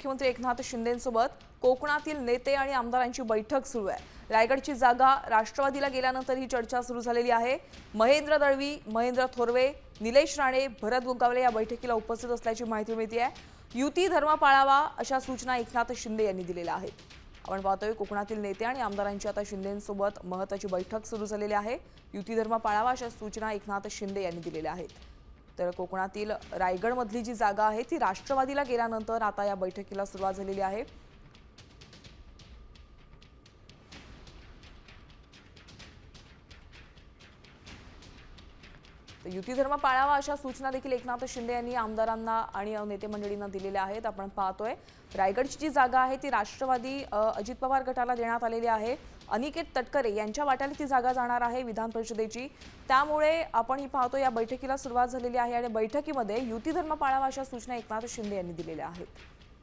मुख्यमंत्री एकनाथ शिंदेंसोबत कोकणातील नेते आणि आमदारांची बैठक सुरू आहे। रायगडची जागा राष्ट्रवादीला गेल्यानंतर ही चर्चा सुरू झालेली आहे। महेंद्र दळवी, महेंद्र थोरवे, निलेश राणे, भरत गोगावले या बैठकीला उपस्थित असल्याची माहिती मिळते आहे। युती धर्म पाळावा अशा सूचना एकनाथ शिंदे यांनी दिलेल्या आहेत। आपण पाहतोय कोकणातील नेते आणि आमदारांची आता शिंदेंसोबत महत्त्वाची बैठक सुरू झालेली आहे। युती धर्म पाळावा अशा सूचना एकनाथ शिंदे यांनी दिलेल्या आहेत। तर कोकणातील रायगडमधली जी जागा आहे ती राष्ट्रवादीला गेल्यानंतर आता या बैठकीला सुरुवात झालेली आहे। युती धर्म पाळावा अशा सूचना देखील एकनाथ शिंदे यांनी आमदारांना आणि नेते मंडळींना दिलेल्या आहेत। आपण पाहतोय रायगडची जी जागा आहे ती राष्ट्रवादी अजित पवार गटाला देण्यात आलेली आहे। अनिकेत तटकरे यांच्या वाट्याला ती जागा जाणार आहे विधान परिषदेची। त्यामुळे आपण ही पाहतो या बैठकीला सुरुवात झालेली आहे आणि बैठकीमध्ये युती धर्म पाळावा अशा सूचना एकनाथ शिंदे यांनी दिलेल्या आहेत।